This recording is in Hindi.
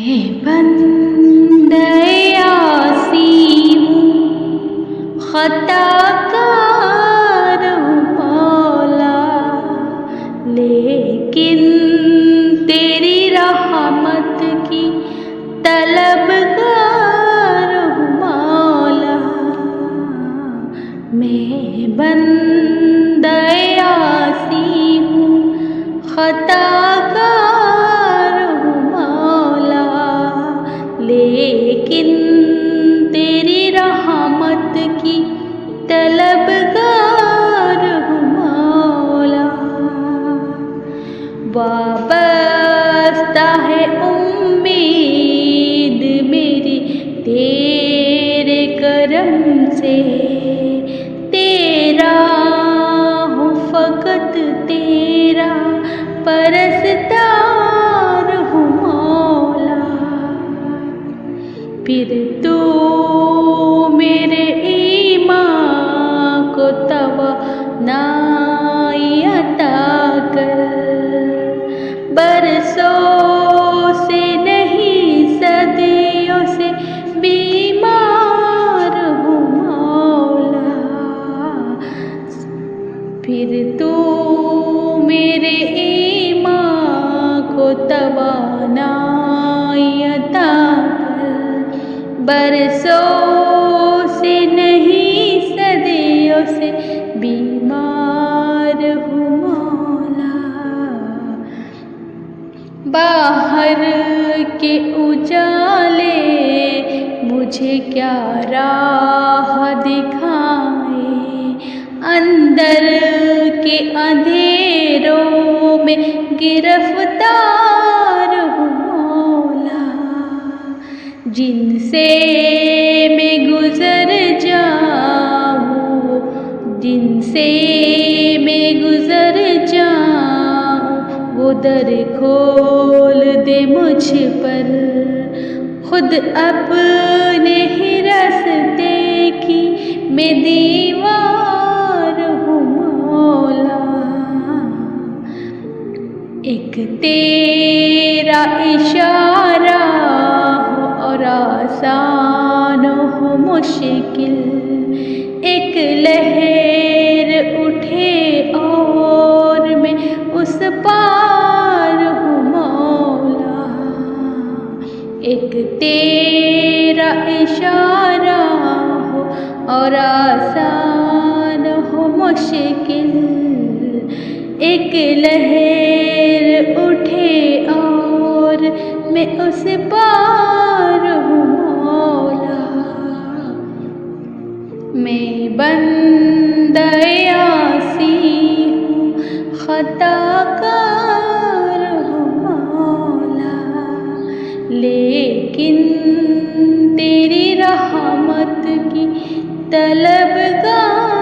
मैं बंदे आसी हूँ, खताकार हूँ मौला, लेकिन तेरी रहमत की तलबगार हूँ मौला। मैं बंदे आसी हूँ, खताकार हूँ मौला, लेकिन तेरी रहमत की तलबगार हूँ मौला। वाबस्ता है उम्मीद मेरी तेरे करम से, तेरा हूँ फ़कत तेरा परस्तार हूँ मौला। फिर तू मेरे ईमान को तवानाई अता कर, बरसों से नहीं सदियों से बीमार हूँ मौला। फिर तू मेरे ईमान को तवानाई अता कर, बरसों से नहीं सदियों से बीमार हूँ मौला। बाहर के उजाले मुझे क्या राह दिखाए, अंदर के अंधेरों में गिरफ्तार हूँ मौला। जिनसे मैं गुजर जाऊँ, जिनसे मैं गुजर जाऊँ, वो दर खोल दे मुझ पर, खुद अपने ही रास्ते की मैं दीवार हूँ मौला। एक तेरा इशारा हो और आसान हो मुश्किल, एक लहर उठे और मैं उस पार हूँ मौला। एक तेरा इशारा हो और आसान हो मुश्किल, एक लहर उठे और मैं उस पार हूँ मौला। मैं बंदे आसी हूँ, खताकार हूँ मौला, लेकिन तेरी रहमत की तलबगार